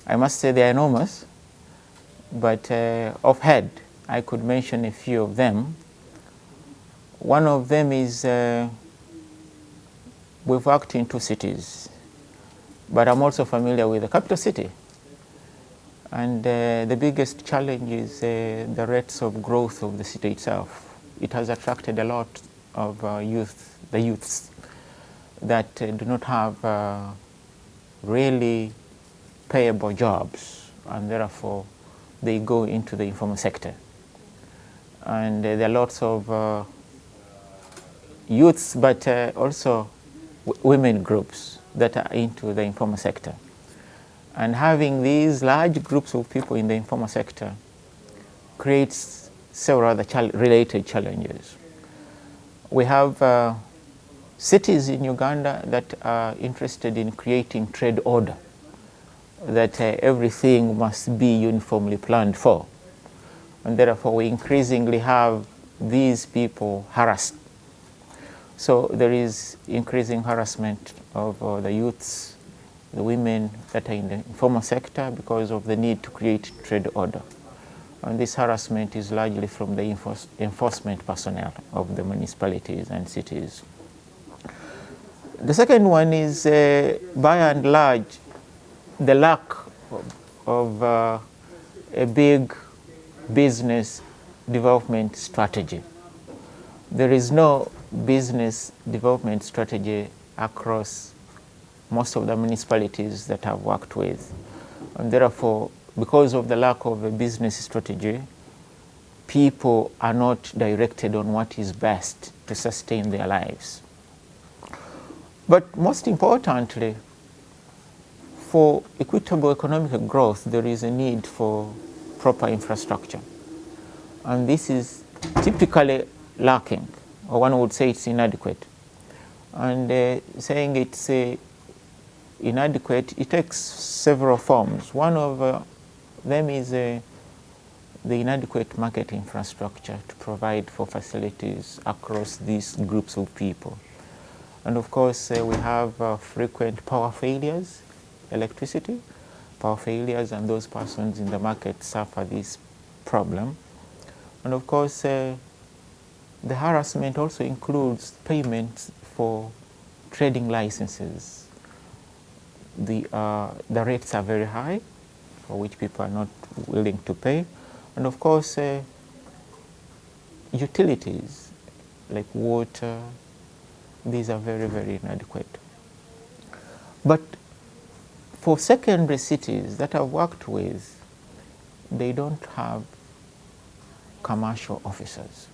I must say they are enormous, but offhand, I could mention a few of them. One of them is we've worked in 2 cities, but I'm also familiar with the capital city. And the biggest challenge is the rates of growth of the city itself. It has attracted a lot of youths that do not have really payable jobs, and therefore they go into the informal sector. And there are lots of youths, but also women groups that are into the informal sector. And having these large groups of people in the informal sector creates several other related challenges. We have cities in Uganda that are interested in creating trade order, that everything must be uniformly planned for. And therefore we increasingly have these people harassed. So there is increasing harassment of the youths, the women that are in the informal sector because of the need to create trade order. And this harassment is largely from the enforcement personnel of the municipalities and cities. The second one is, by and large, the lack of a big business development strategy. There is no business development strategy across most of the municipalities that I've worked with. And therefore, because of the lack of a business strategy, people are not directed on what is best to sustain their lives. But most importantly, for equitable economic growth, there is a need for proper infrastructure. And this is typically lacking, or one would say it's inadequate. And saying it's inadequate, it takes several forms. One of them is the inadequate market infrastructure to provide for facilities across these groups of people. And of course, we have frequent power failures, electricity, power failures, and those persons in the market suffer this problem. And of course, the harassment also includes payments for trading licenses. The rates are very high, for which people are not willing to pay. And of course, utilities like water, these are very, very inadequate. But for secondary cities that I've worked with, they don't have commercial officers.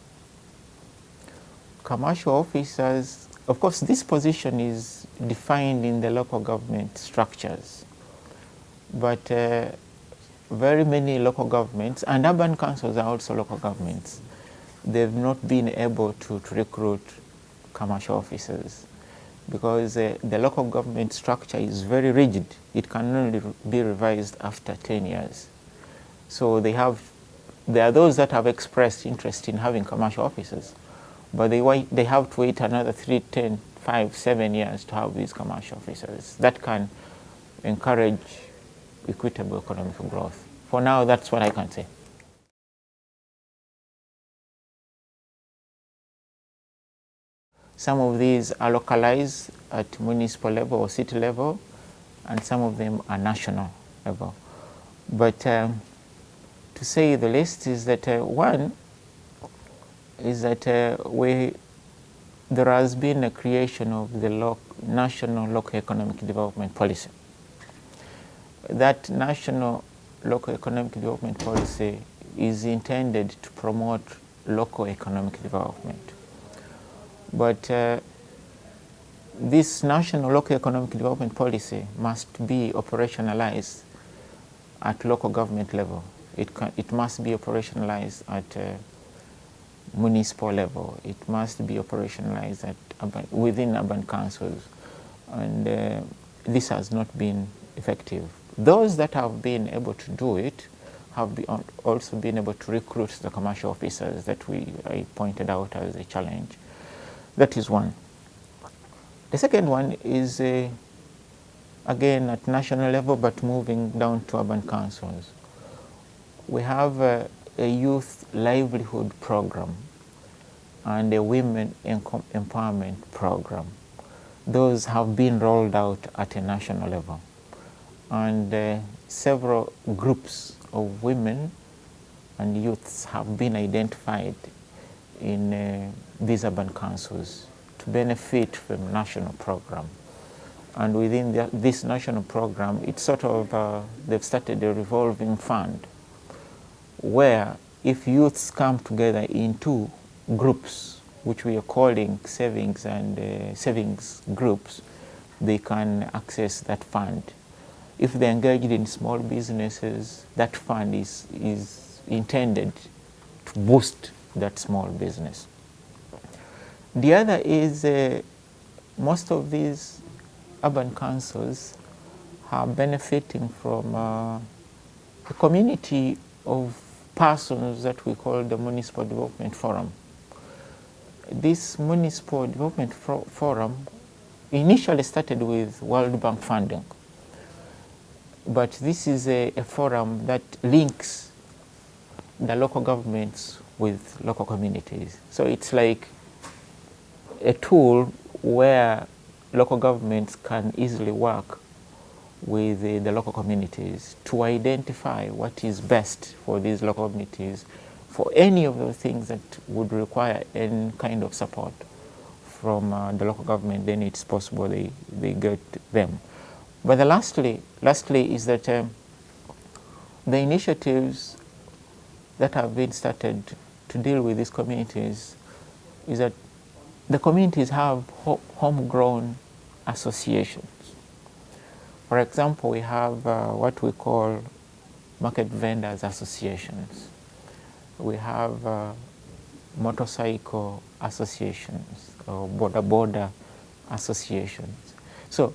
Commercial officers, of course, this position is defined in the local government structures, but very many local governments, and urban councils are also local governments, they've not been able to recruit commercial officers because the local government structure is very rigid. It can only be revised after 10 years. So there are those that have expressed interest in having commercial officers, but they have to wait another 3, 10, 5, 7 years to have these commercial officers. That can encourage equitable economic growth. For now, that's what I can say. Some of these are localized at municipal level or city level, and some of them are national level. But to say the least is that one is that there has been a creation of the national local economic development policy. That national local economic development policy is intended to promote local economic development. But this national local economic development policy must be operationalized at local government level. It must be operationalized at municipal level. It must be operationalized within urban councils. And this has not been effective. Those that have been able to do it have also been able to recruit the commercial officers that I pointed out as a challenge. That is one. The second one is again at national level, but moving down to urban councils. We have a youth livelihood program and a women empowerment program. Those have been rolled out at a national level. And several groups of women and youths have been identified in these urban councils to benefit from national program. And within this national program, it's sort of, they've started a revolving fund where if youths come together in two groups, which we are calling savings and savings groups, they can access that fund. If they're engaged in small businesses, that fund is intended to boost that small business. The other is most of these urban councils are benefiting from a community of persons that we call the Municipal Development Forum. This Municipal Development Forum initially started with World Bank funding, but this is a forum that links the local governments with local communities. So it's like a tool where local governments can easily work with the local communities to identify what is best for these local communities for any of the things that would require any kind of support from the local government. Then it's possible they get them. But lastly is that the initiatives that have been started to deal with these communities is that the communities have homegrown associations. For example, we have what we call market vendors associations. We have motorcycle associations or border associations. So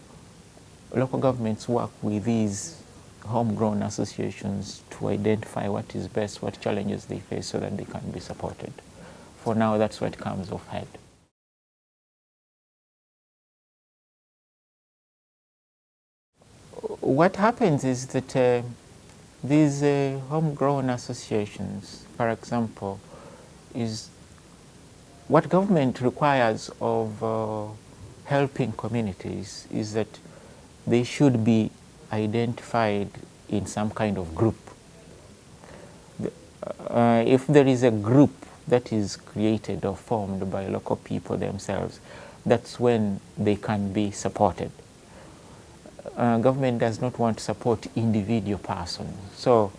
local governments work with these homegrown associations to identify what is best, what challenges they face, so that they can be supported. For now, that's what comes off head. What happens is that these homegrown associations, for example, is what government requires of helping communities is that they should be identified in some kind of group. If there is a group that is created or formed by local people themselves, that's when they can be supported. Government does not want to support individual persons. So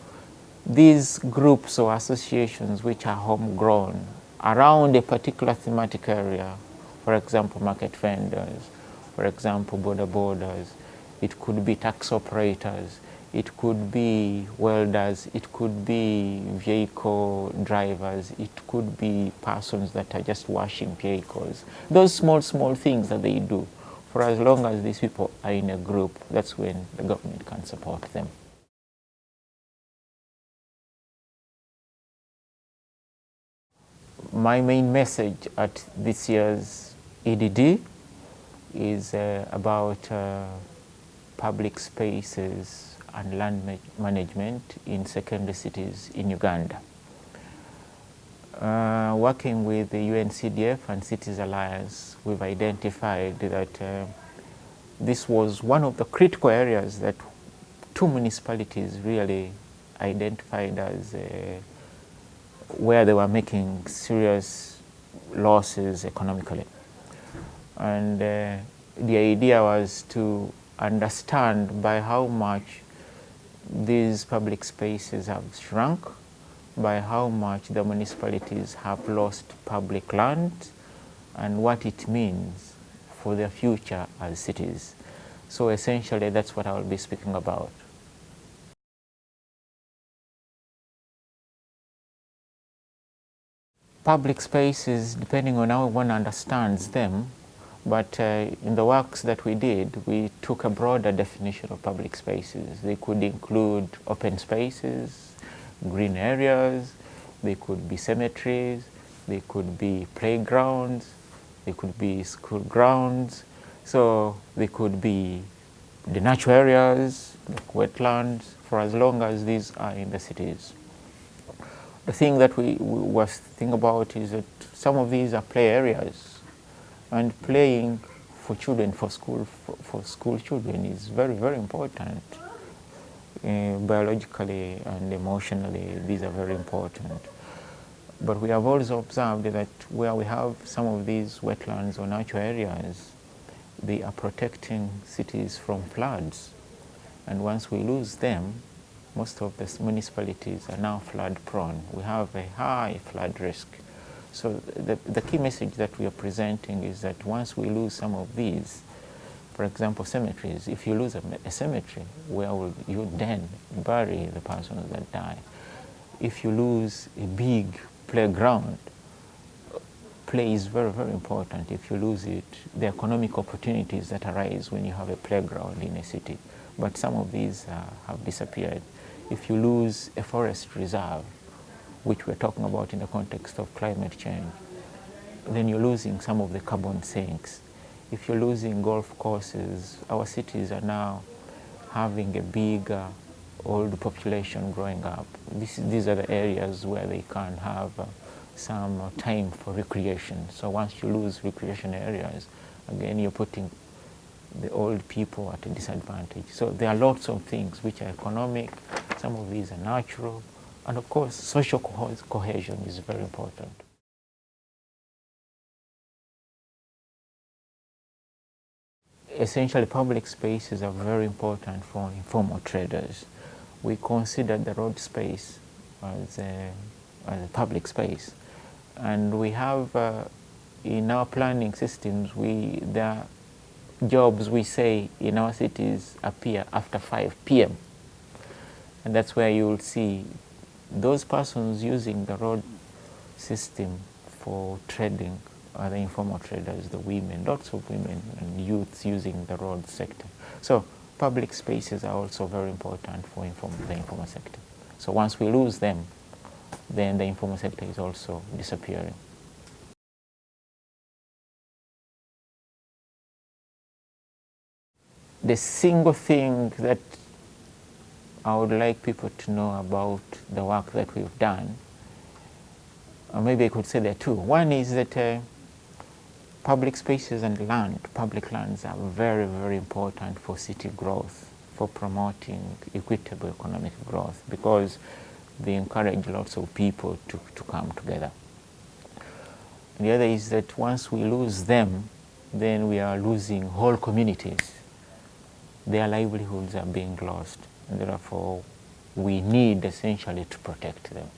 these groups or associations which are homegrown around a particular thematic area, for example, market vendors, for example, borders, it could be tax operators, it could be welders, it could be vehicle drivers, it could be persons that are just washing vehicles. Those small things that they do, for as long as these people are in a group, that's when the government can support them. My main message at this year's EDD is about public spaces and land management in secondary cities in Uganda. Working with the UNCDF and Cities Alliance, we've identified that this was one of the critical areas that two municipalities really identified as where they were making serious losses economically. And the idea was to understand by how much these public spaces have shrunk, by how much the municipalities have lost public land, and what it means for their future as cities. So essentially, that's what I will be speaking about. Public spaces, depending on how one understands them, but in the works that we did, we took a broader definition of public spaces. They could include open spaces, green areas, they could be cemeteries, they could be playgrounds, they could be school grounds, so they could be the natural areas, like wetlands, for as long as these are in the cities. The thing that we was think about is that some of these are play areas, and playing for children, for school children is very, very important. Biologically and emotionally, these are very important. But we have also observed that where we have some of these wetlands or natural areas, they are protecting cities from floods. And once we lose them, most of the municipalities are now flood prone. We have a high flood risk. So the key message that we are presenting is that once we lose some of these, for example, cemeteries, if you lose a cemetery, where will you then bury the persons that die? If you lose a big playground, play is very, very important. If you lose it, the economic opportunities that arise when you have a playground in a city, but some of these have disappeared. If you lose a forest reserve, which we're talking about in the context of climate change, then you're losing some of the carbon sinks. If you're losing golf courses, our cities are now having a big old population growing up. These are the areas where they can have some time for recreation. So once you lose recreation areas, again, you're putting the old people at a disadvantage. So there are lots of things which are economic, some of these are natural, and of course, social cohesion is very important. Essentially, public spaces are very important for informal traders. We consider the road space as a public space. And we have, in our planning systems, the jobs we say in our cities appear after 5 p.m. And that's where you will see those persons using the road system for trading are the informal traders, the women, lots of women and youths using the road sector. So public spaces are also very important for the informal sector. So once we lose them, then the informal sector is also disappearing. The single thing that I would like people to know about the work that we've done, or maybe I could say there are two. One is that public spaces and public lands are very, very important for city growth, for promoting equitable economic growth, because they encourage lots of people to come together. And the other is that once we lose them, then we are losing whole communities. Their livelihoods are being lost, and therefore we need essentially to protect them.